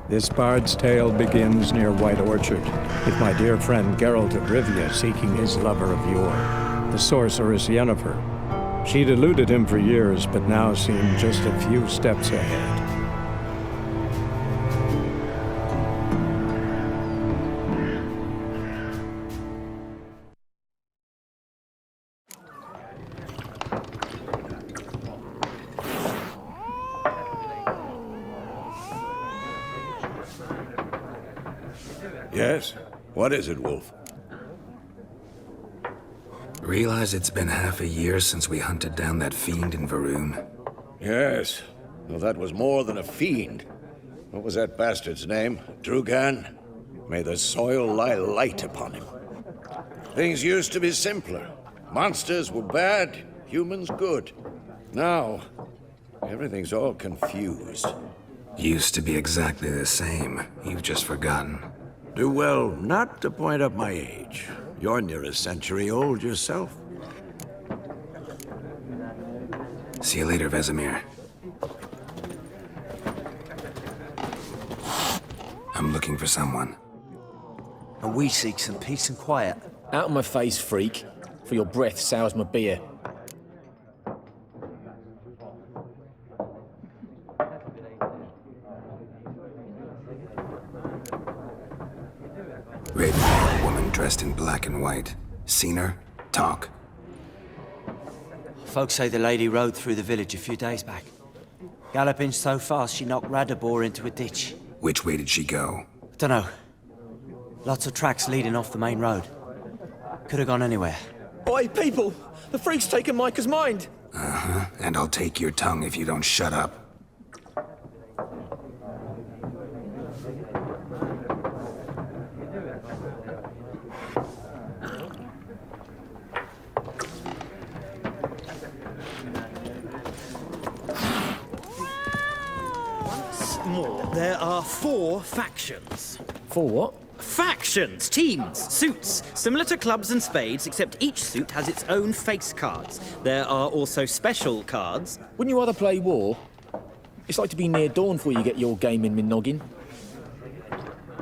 This bard's tale begins near White Orchard, with my dear friend Geralt of Rivia seeking his lover of yore, the sorceress Yennefer. She'd eluded him for years, but now seemed just a few steps ahead. Yes? What is it, Wolf? Realize it's been half a year since we hunted down that fiend in Varun? Yes. Well, that was more than a fiend. What was that bastard's name? Drugan? May the soil lie light upon him. Things used to be simpler. Monsters were bad, humans good. Now, everything's all confused. Used to be exactly the same. You've just forgotten. Do well not to point up my age. You're near a century old yourself. See you later, Vesemir. I'm looking for someone. And we seek some peace and quiet. Out of my face, freak. For your breath sours my beer. Raven, woman dressed in black and white. Seen her? Talk. Folks say the lady rode through the village a few days back. Galloping so fast she knocked Radabor into a ditch. Which way did she go? Dunno. Lots of tracks leading off the main road. Could have gone anywhere. Oi, people! The freak's taken Micah's mind! Uh-huh. And I'll take your tongue if you don't shut up. There are 4 factions. For what? Factions, teams, suits, similar to clubs and spades, except each suit has its own face cards. There are also special cards. Wouldn't you rather play war? It's like to be near dawn before you get your game in my noggin.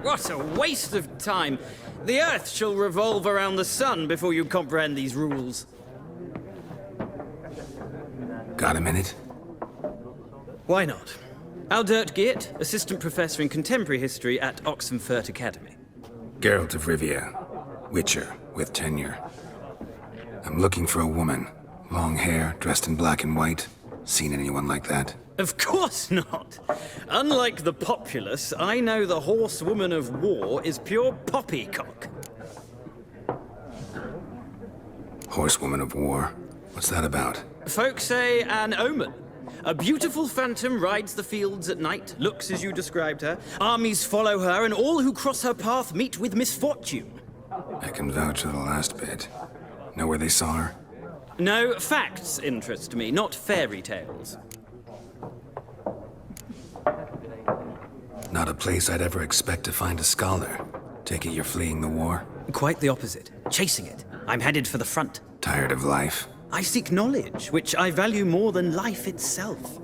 What a waste of time. The Earth shall revolve around the sun before you comprehend these rules. Got a minute? Why not? Aldert Geert, Assistant Professor in Contemporary History at Oxenfurt Academy. Geralt of Rivia. Witcher, with tenure. I'm looking for a woman. Long hair, dressed in black and white. Seen anyone like that? Of course not. Unlike the populace, I know the horsewoman of war is pure poppycock. Horsewoman of war? What's that about? Folk say an omen. A beautiful phantom rides the fields at night, looks as you described her. Armies follow her, and all who cross her path meet with misfortune. I can vouch for the last bit. Know where they saw her? No, facts interest me, not fairy tales. Not a place I'd ever expect to find a scholar. Take it you're fleeing the war? Quite the opposite. Chasing it. I'm headed for the front. Tired of life? I seek knowledge, which I value more than life itself.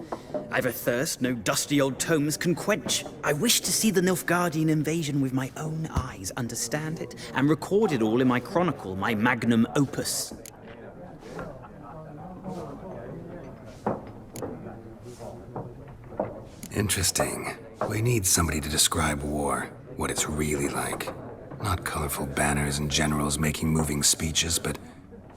I've a thirst no dusty old tomes can quench. I wish to see the Nilfgaardian invasion with my own eyes, understand it, and record it all in my chronicle, my magnum opus. Interesting. We need somebody to describe war, what it's really like. Not colorful banners and generals making moving speeches, but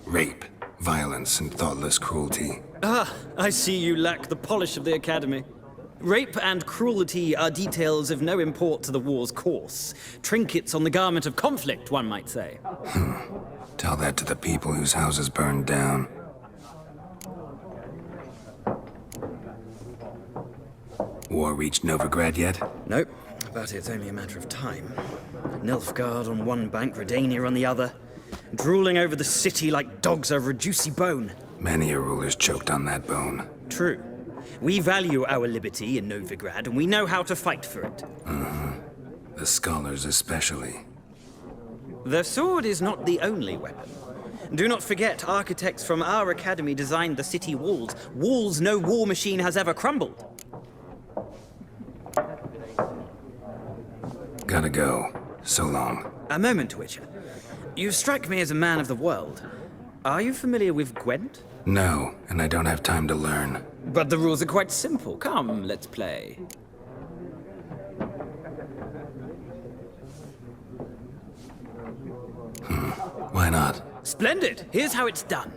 rape, violence, and thoughtless cruelty. Ah, I see you lack the polish of the Academy. Rape and cruelty are details of no import to the war's course. Trinkets on the garment of conflict, one might say. Tell that to the people whose houses burned down. War reached Novigrad yet? Nope, but it's only a matter of time. Nilfgaard on one bank, Redania on the other. Drooling over the city like dogs over a juicy bone. Many a ruler's choked on that bone. True. We value our liberty in Novigrad, and we know how to fight for it. The scholars especially. The sword is not the only weapon. Do not forget, architects from our academy designed the city walls. Walls no war machine has ever crumbled. Gotta go. So long. A moment, Witcher. You strike me as a man of the world. Are you familiar with Gwent? No, and I don't have time to learn. But the rules are quite simple. Come, let's play. Why not? Splendid! Here's how it's done.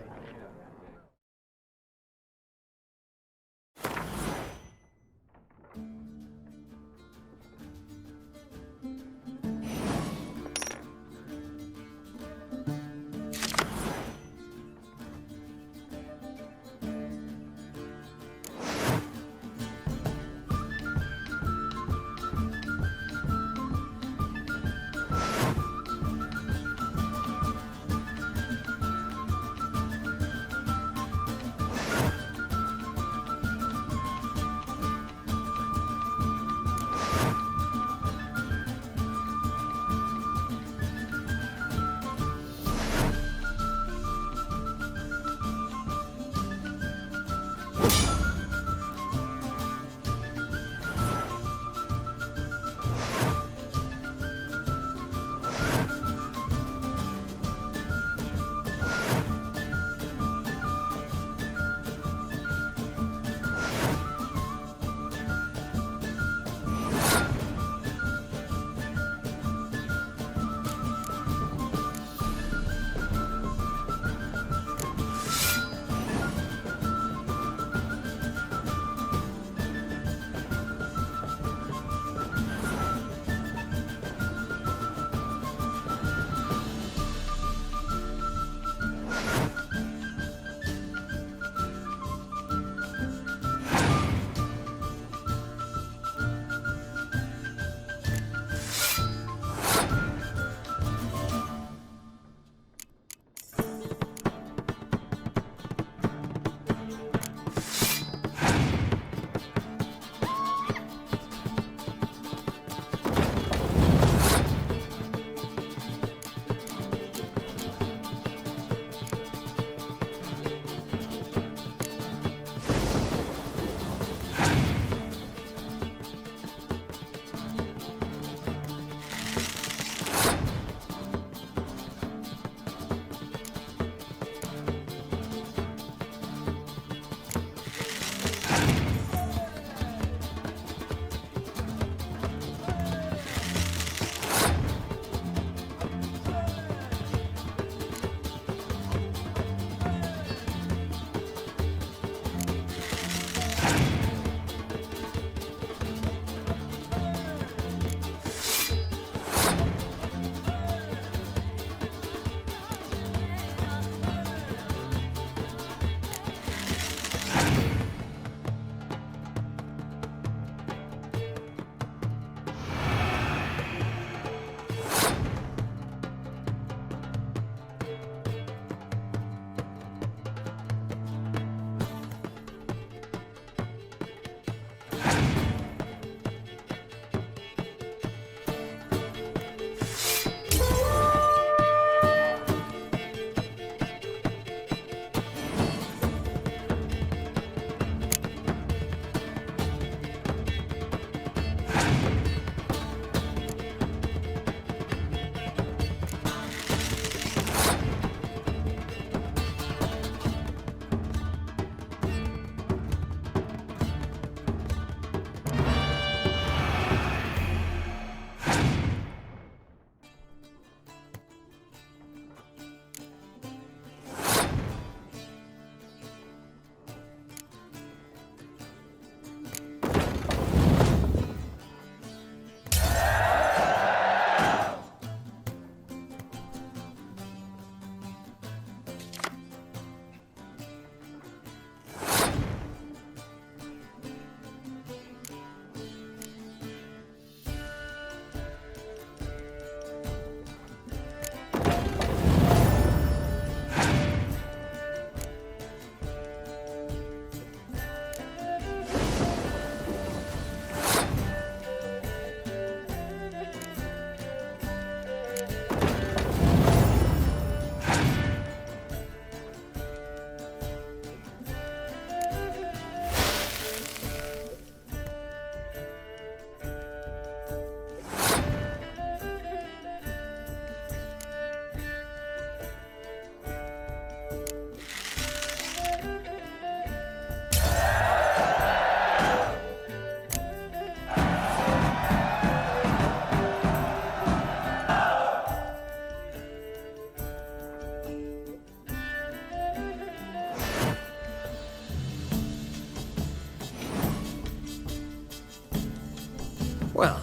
Well,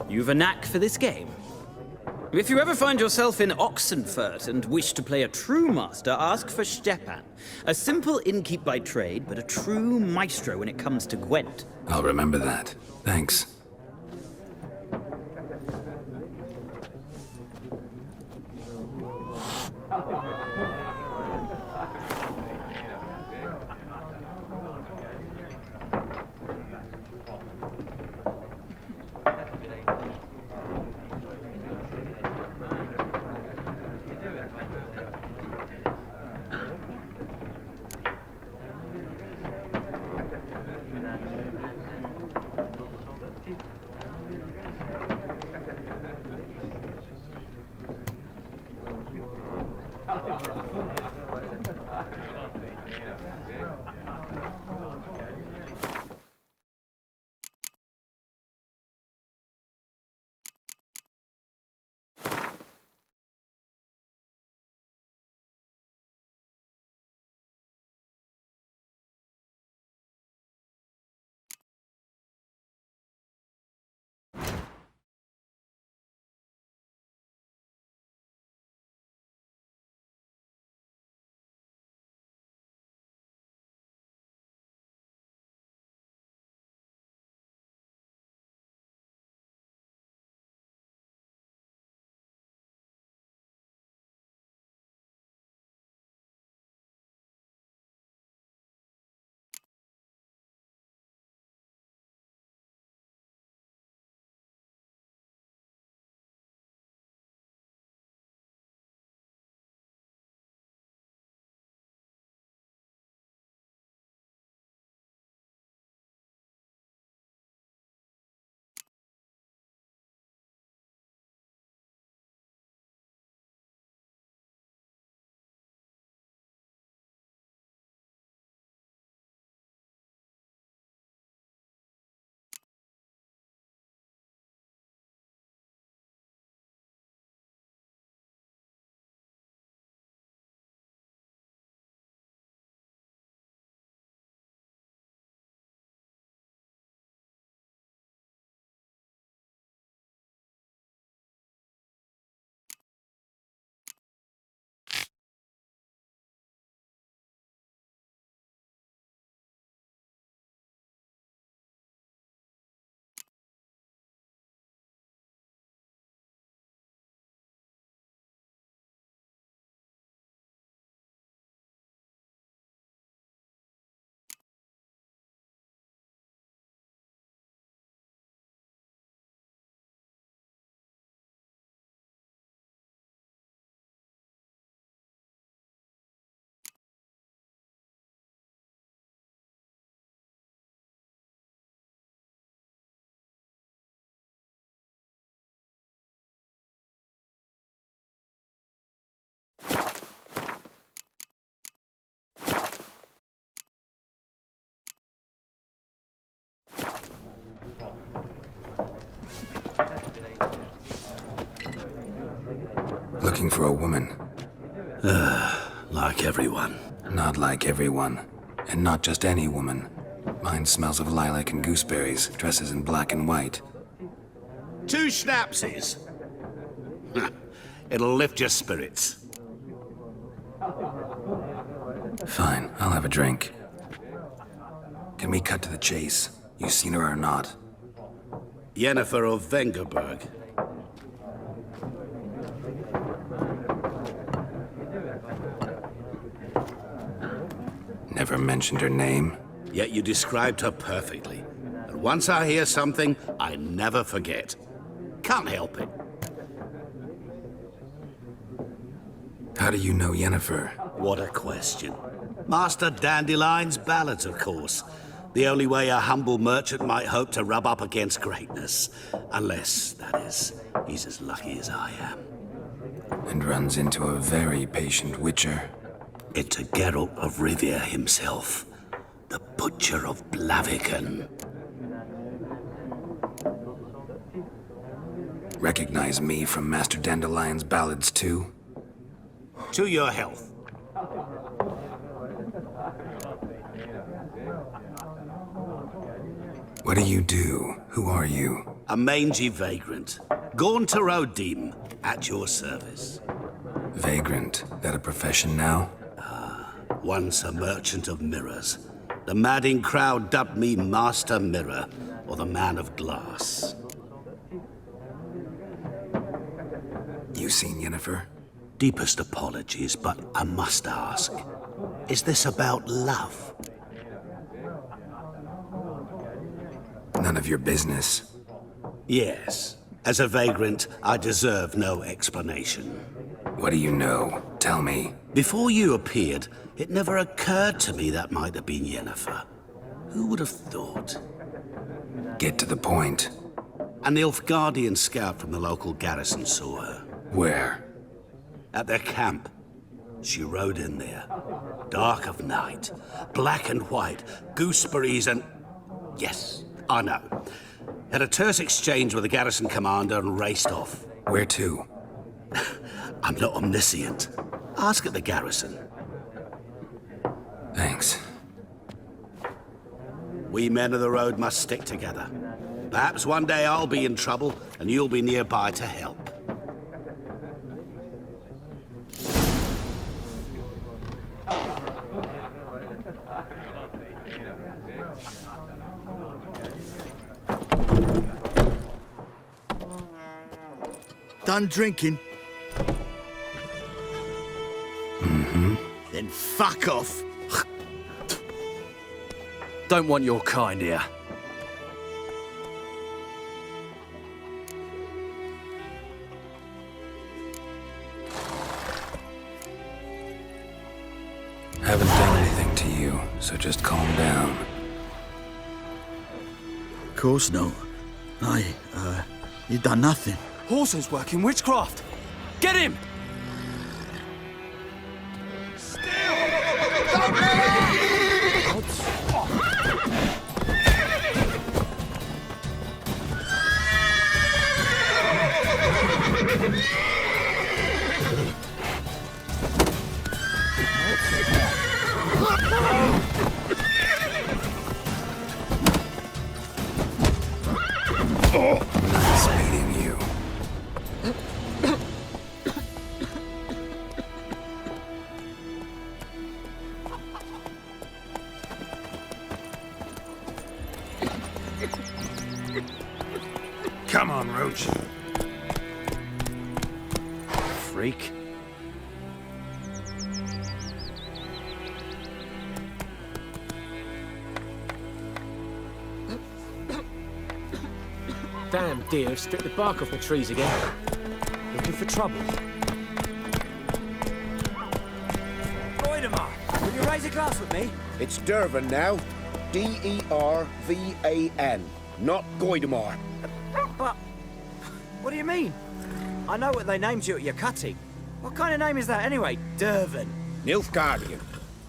you've a knack for this game. If you ever find yourself in Oxenfurt and wish to play a true master, ask for Stepan. A simple innkeep by trade, but a true maestro when it comes to Gwent. I'll remember that. Thanks. Looking for a woman. Like everyone. Not like everyone. And not just any woman. Mine smells of lilac and gooseberries, dresses in black and white. 2 schnapsies. It'll lift your spirits. Fine, I'll have a drink. Can we cut to the chase? You seen her or not? Yennefer of Vengerberg. Never mentioned her name. Yet you described her perfectly. And once I hear something, I never forget. Can't help it. How do you know Yennefer? What a question. Master Dandelion's ballads, of course. The only way a humble merchant might hope to rub up against greatness. Unless, that is, he's as lucky as I am. And runs into a very patient witcher. Into Geralt of Rivia himself. The Butcher of Blaviken. Recognize me from Master Dandelion's ballads, too? To your health. What do you do? Who are you? A mangy vagrant. Gaunter O'Dim, at your service. Vagrant. That a profession now? Once a merchant of mirrors. The madding crowd dubbed me Master Mirror, or the Man of Glass. You seen Yennefer? Deepest apologies, but I must ask. Is this about love? None of your business. Yes. As a vagrant, I deserve no explanation. What do you know? Tell me. Before you appeared, it never occurred to me that might have been Yennefer. Who would have thought? Get to the point. A Nilfgaardian scout from the local garrison saw her. Where? At their camp. She rode in there. Dark of night. Black and white. Gooseberries and... Yes, I know. Had a terse exchange with the garrison commander and raced off. Where to? I'm not omniscient. Ask at the garrison. Thanks. We men of the road must stick together. Perhaps one day I'll be in trouble and you'll be nearby to help. Done drinking? Mm-hmm. Then fuck off. Don't want your kind here. Haven't done anything to you, so just calm down. Of course not. You done nothing. Horson's working witchcraft. Get him! Nice meeting you. Come on, Roach. Freak. Damn deer have stripped the bark off the trees again. Looking for trouble. Goidemar, will you raise a glass with me? It's Dervan now. D-E-R-V-A-N. Not Goidemar. But, what do you mean? I know what they named you at your cutting. What kind of name is that anyway? Dervan. Nilfgaardian.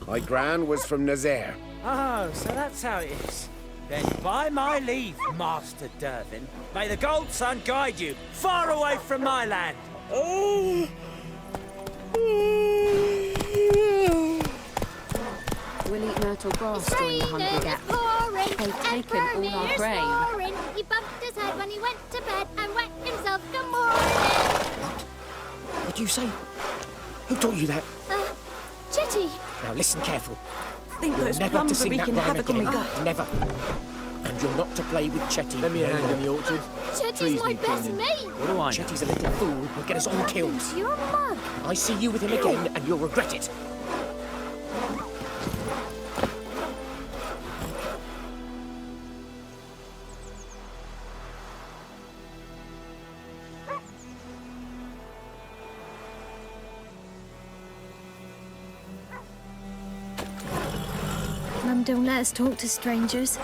My gran was from Nazaire. Oh, so that's how it is. Then by my leave, Master Dervan, may the Gold Sun guide you far away from my land. We'll eat myrtle grass during the Hungry Gap. They've taken all our grain. He bumped his head when he went to bed and wet himself good morning. What do you say? Who taught you that? Chetty. Now listen careful. I think those Never to plums are sing that wreaking rhyme havoc on my again. gut. Never. And you're not to play with Chetty. Let me a hand in the orchard. Chetty's my best mate. What do I know? Chetty's a little fool who'll get us all killed. You're a mug. I see you with him again, and you'll regret it. Mum don't let us talk to strangers.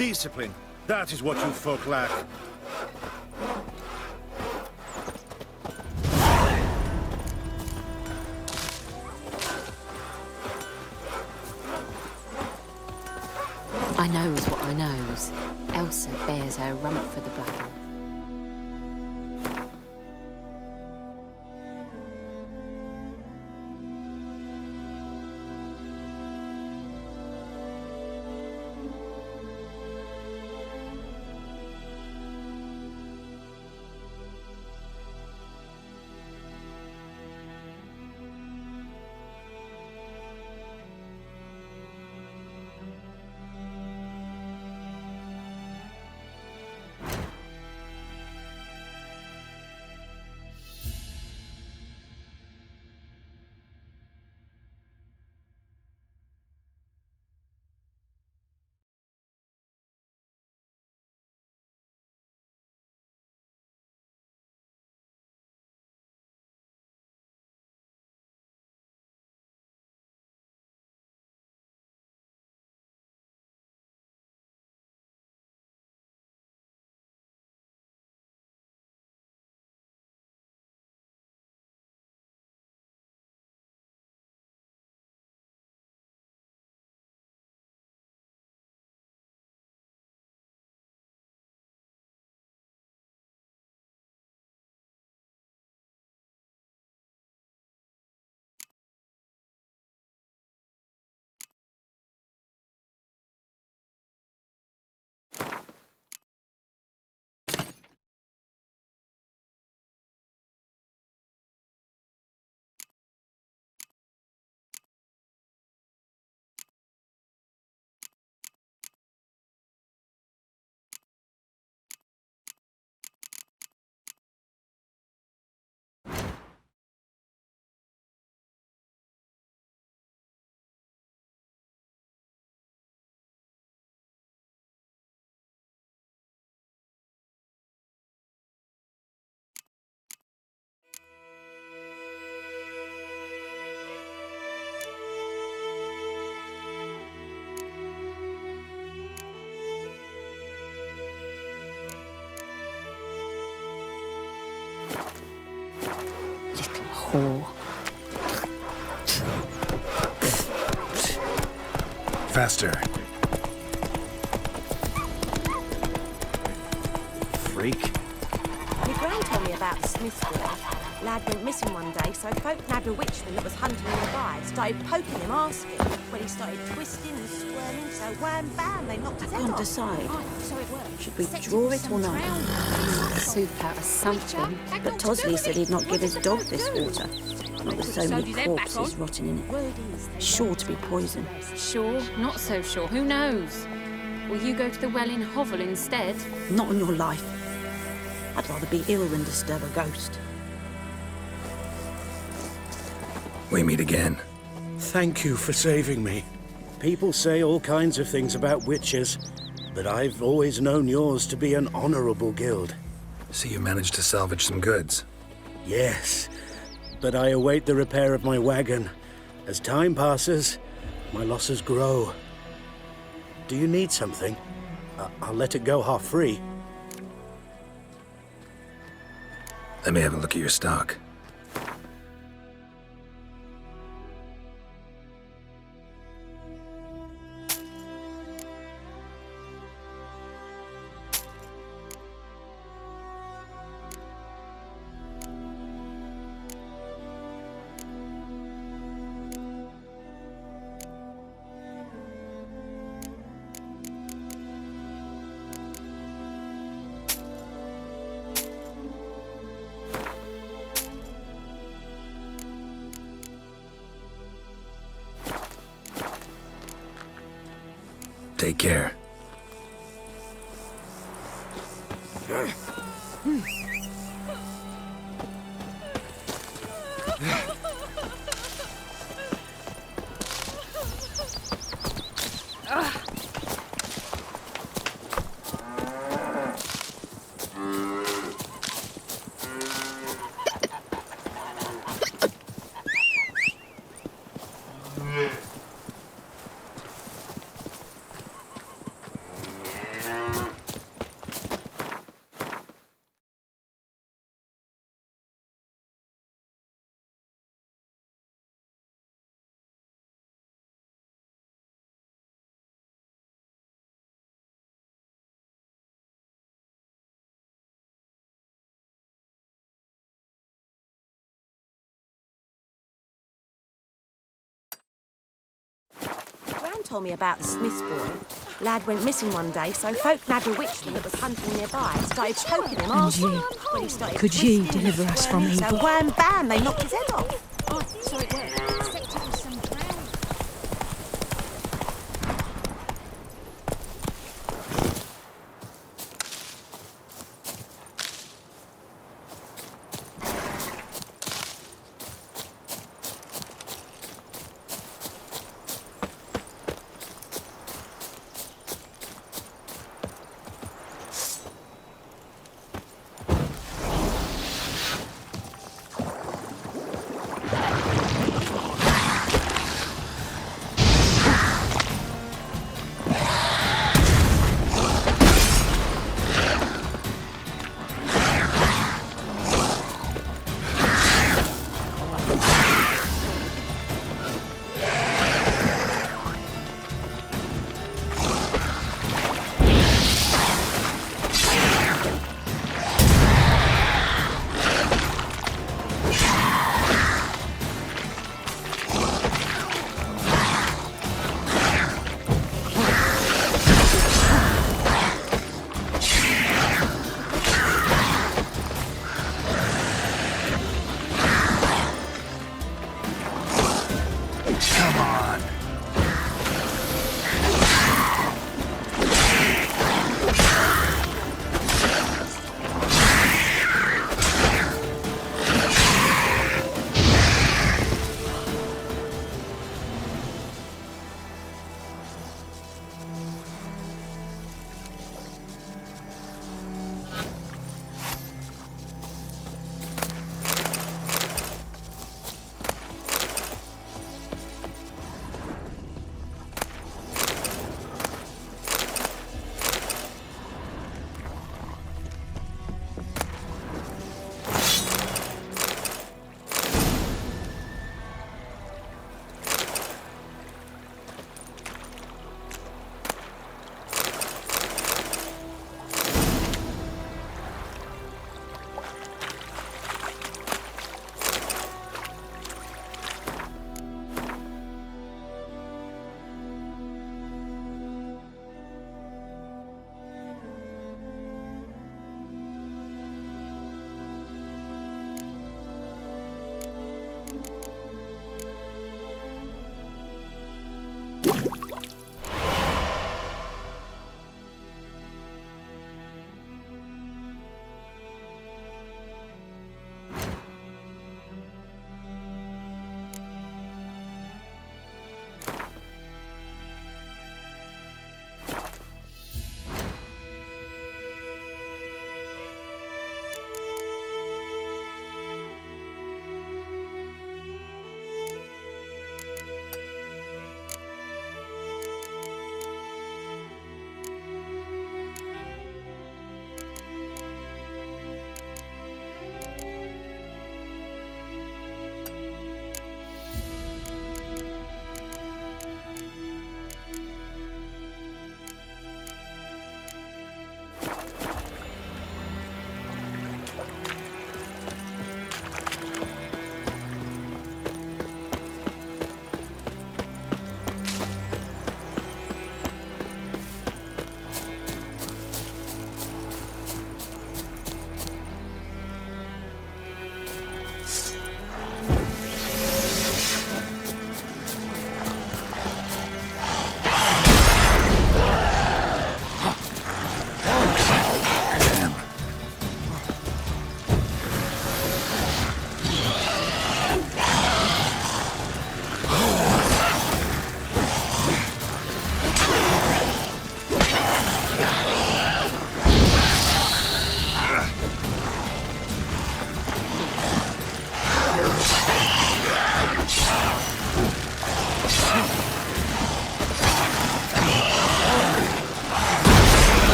Discipline. That is what you folk lack. I knows what I knows. Elsa bears her rump for the blacken. Whore. Faster. Freak. My gran told me about the Smith's boy. Lad went missing one day, so folk nabbed a witchman that was hunting nearby. Started poking him, asking. When he started twisting and squirming, so wham bam, they knocked his head off. Decide. Oh, so it worked. Should we draw it or not? Soup out of something. But Tosley said he'd not give his dog this water. Not with so many corpses rotting in it. Sure to be poison. Sure, not so sure. Who knows? Will you go to the well in Hovel instead? Not on your life. I'd rather be ill than disturb a ghost. We meet again. Thank you for saving me. People say all kinds of things about witches, but I've always known yours to be an honorable guild. So you managed to salvage some goods? Yes, but I await the repair of my wagon. As time passes, my losses grow. Do you need something? I'll let it go half free. Let me have a look at your stock. Take care. told me about the Smith's boy. Lad went missing one day, so folk nabbed a witchman that was hunting nearby and started choking him off. When he started Could ye twisting and deliver us from squirming, evil? So wham bam, they knocked his head off. Oh, so it worked. Except it was some drowned.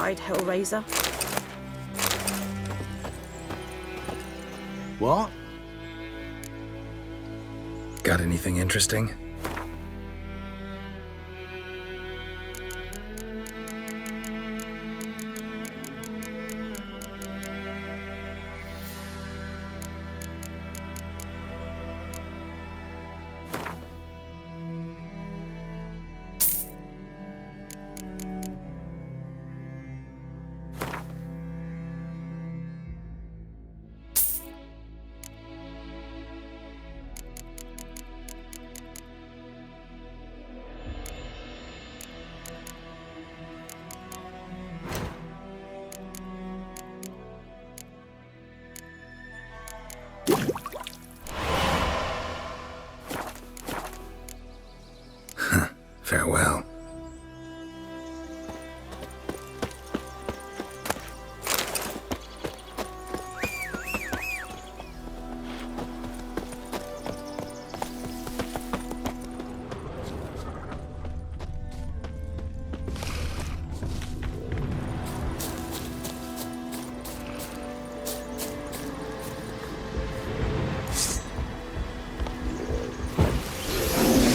side, Hellraiser. What? Got anything interesting? Farewell.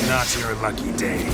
Not your lucky day.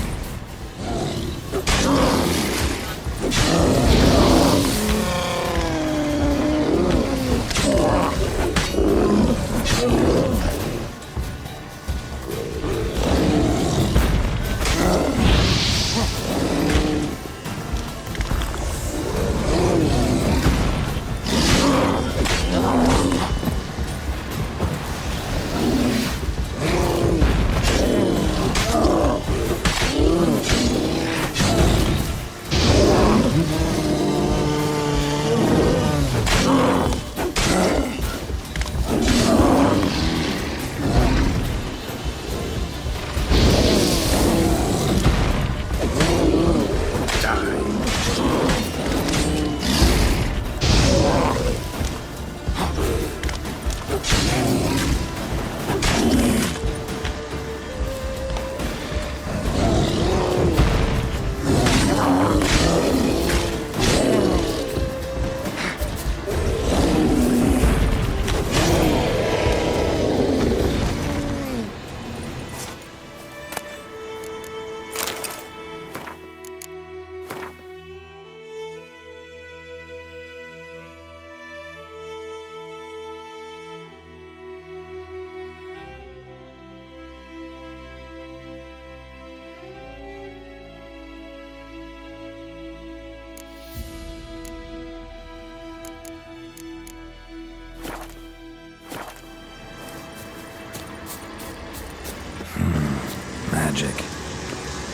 Magic.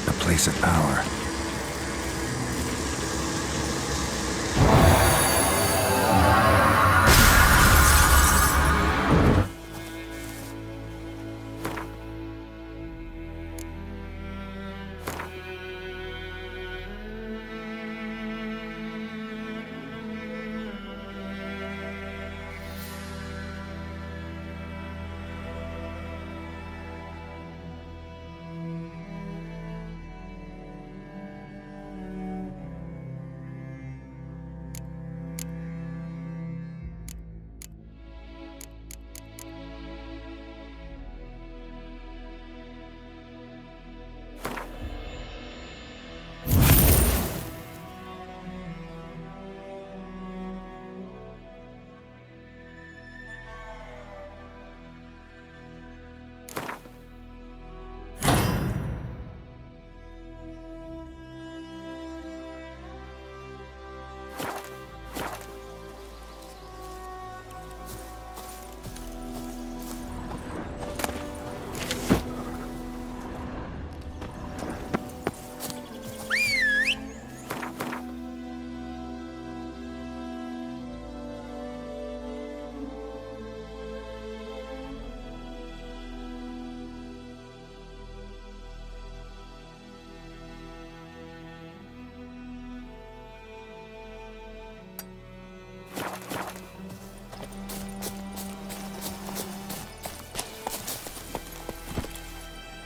A place of power.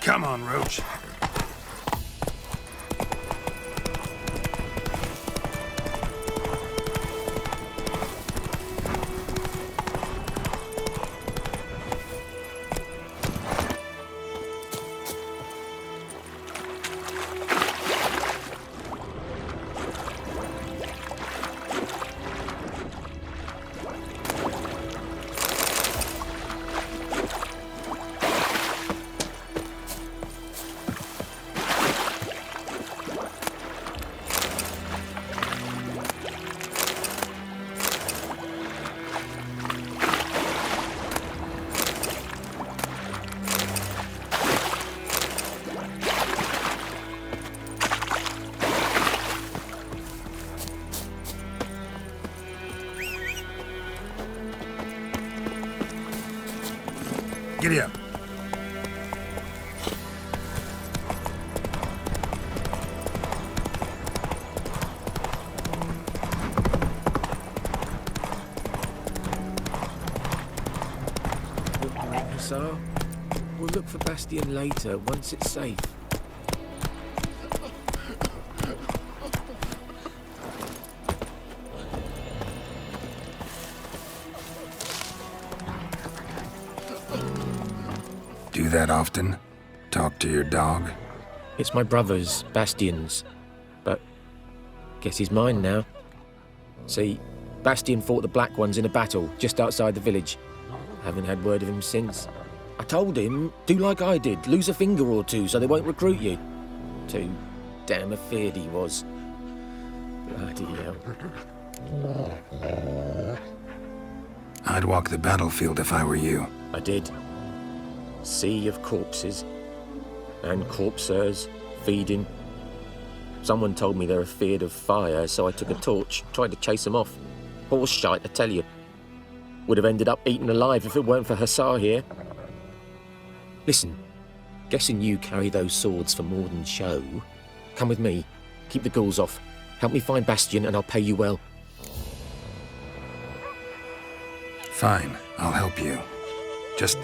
Come on, Roach. Giddy up. So, we'll look for Bastion later, once it's safe. Do that often? Talk to your dog? It's my brother's, Bastion's, but guess he's mine now. See, Bastion fought the Black Ones in a battle just outside the village. Haven't had word of him since. I told him, do like I did, lose a finger or two so they won't recruit you. Too damn afeard he was. Bloody hell. I'd walk the battlefield if I were you. I did. Sea of corpses. And corpsers, feeding. Someone told me they're afeard of fire, so I took a torch, tried to chase them off. Horse shite, I tell you. Would have ended up eaten alive if it weren't for Hussar here. Listen, guessing you carry those swords for more than show. Come with me, keep the ghouls off. Help me find Bastion and I'll pay you well. Fine, I'll help you. Just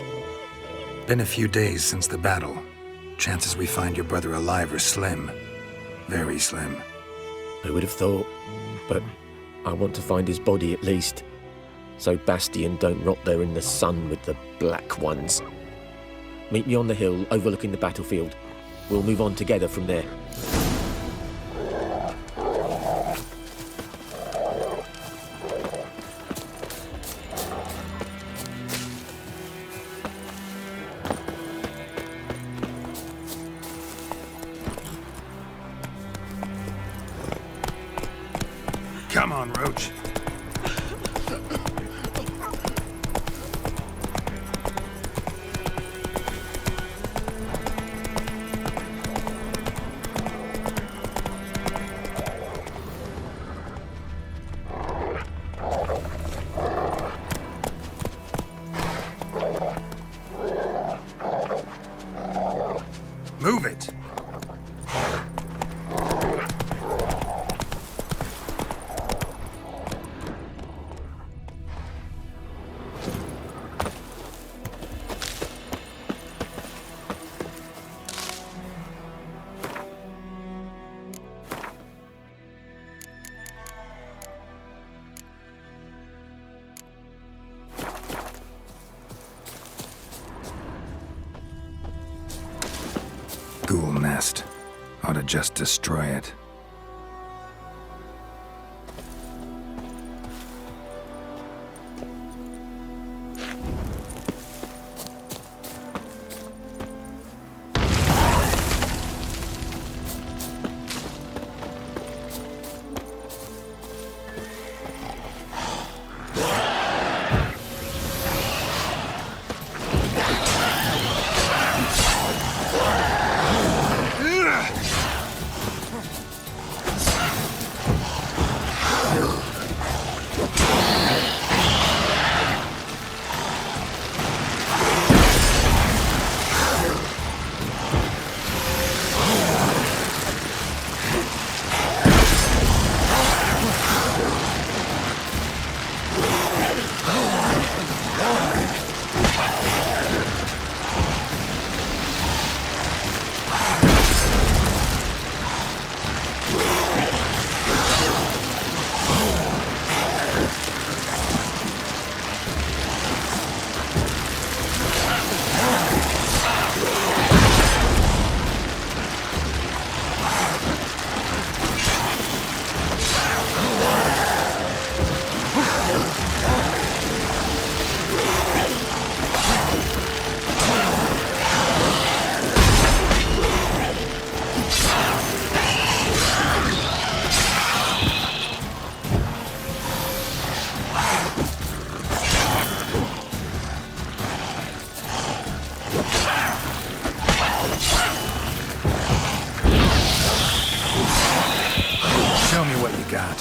been a few days since the battle. Chances we find your brother alive are slim. Very slim. I would have thought, but I want to find his body at least. So Bastion don't rot there in the sun with the Black Ones. Meet me on the hill overlooking the battlefield. We'll move on together from there. Come on, Roach. Move it! Ghoul nest. Ought to just destroy it. Show me what you got.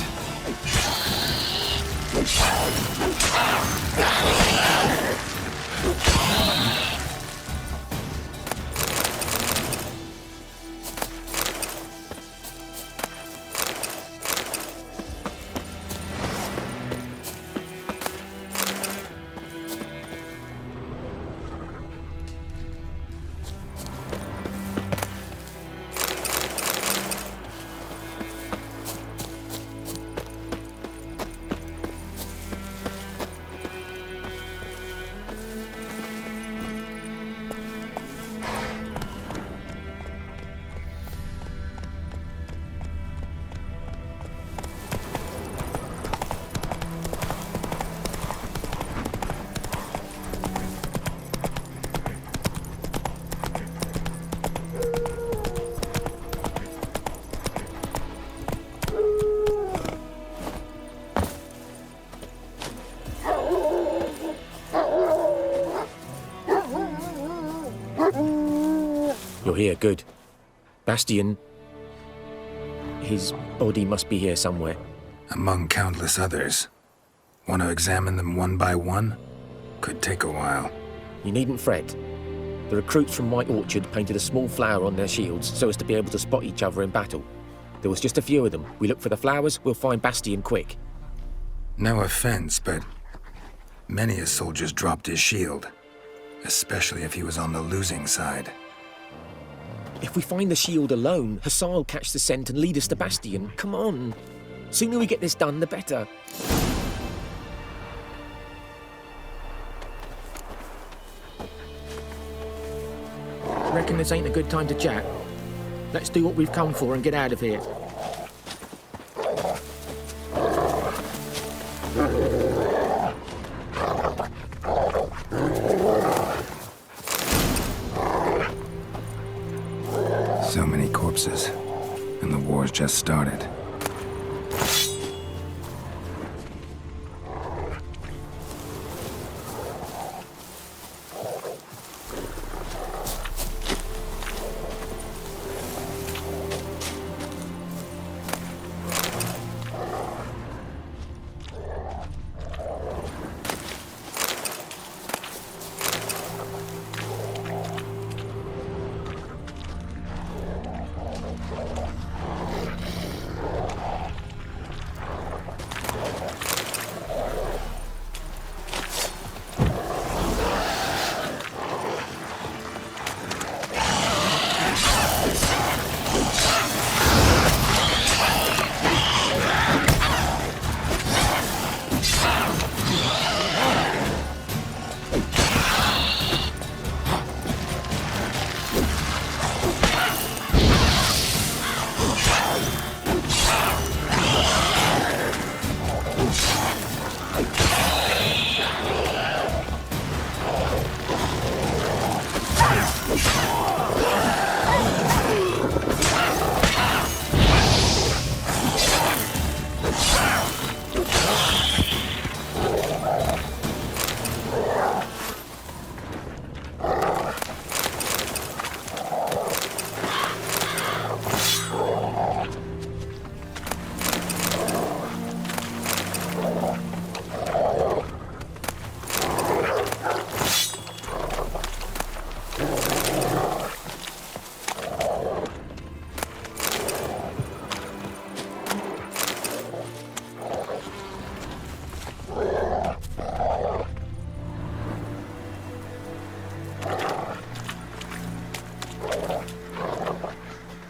Good. Bastian... His body must be here somewhere. Among countless others. Want to examine them one by one? Could take a while. You needn't fret. The recruits from White Orchard painted a small flower on their shields so as to be able to spot each other in battle. There was just a few of them. We look for the flowers, we'll find Bastian quick. No offense, but many a soldier's dropped his shield. Especially if he was on the losing side. If we find the shield alone, Hussar will catch the scent and lead us to Bastian. Come on. Sooner we get this done, the better. Reckon this ain't a good time to chat? Let's do what we've come for and get out of here. So many corpses, and the war's just started.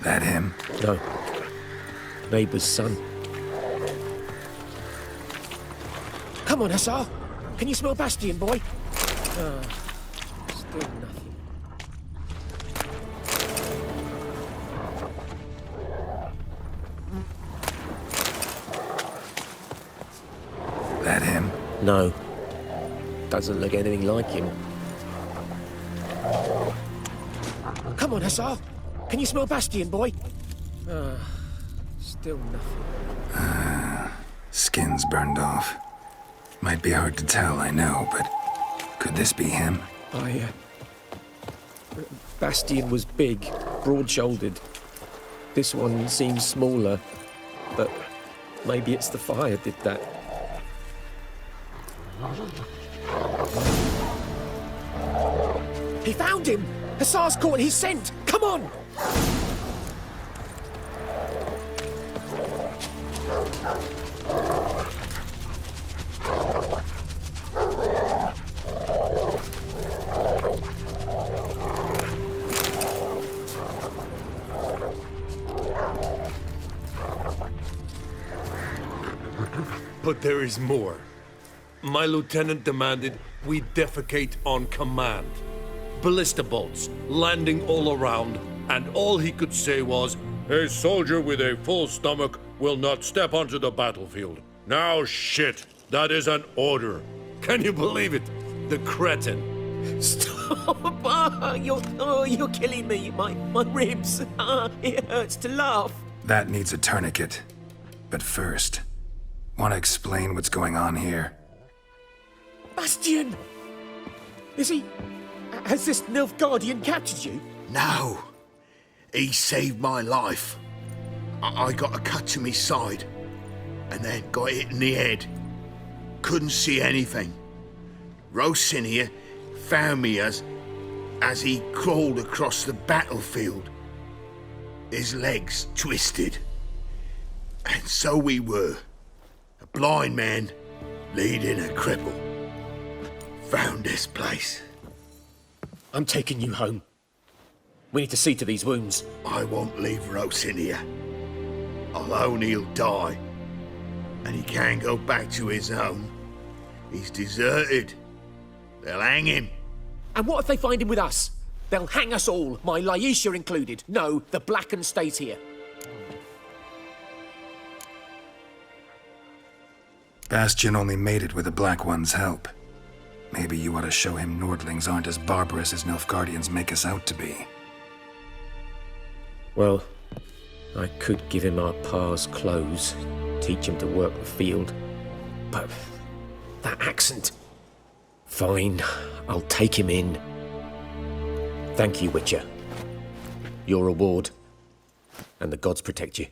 That him? No. Neighbour's son. Come on, Hussar. Can you smell Bastian, boy? Still nothing. That him? No. Doesn't look anything like him. Come on, Hussar. Can you smell Bastian, boy? Still nothing. Skin's burned off. Might be hard to tell, I know, but could this be him? Bastian was big, broad-shouldered. This one seems smaller, but maybe it's the fire did that. He found him! Hussar's caught his scent! Come on! But there is more. My lieutenant demanded we defecate on command. Ballista bolts landing all around, and all he could say was, "A soldier with a full stomach will not step onto the battlefield." Now shit, that is an order. Can you believe it? The cretin. Stop! You're killing me. My ribs. It hurts to laugh. That needs a tourniquet. But first, want to explain what's going on here? Bastian! Is he... Has this Nilfgaardian captured you? No. He saved my life. I got a cut to me side, and then got hit in the head. Couldn't see anything. Rosinia found me as he crawled across the battlefield. His legs twisted. And so we were. A blind man leading a cripple. Found this place. I'm taking you home. We need to see to these wounds. I won't leave Rosinia. Alone he'll die. And he can't go back to his home. He's deserted. They'll hang him. And what if they find him with us? They'll hang us all, my Laetitia included. No, the Blacken stays here. Bastion only made it with the Black One's help. Maybe you ought to show him Nordlings aren't as barbarous as Nilfgaardians make us out to be. Well, I could give him our pa's clothes, teach him to work the field. But that accent... Fine, I'll take him in. Thank you, Witcher. Your reward. And the gods protect you.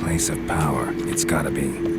Place of power, it's gotta be.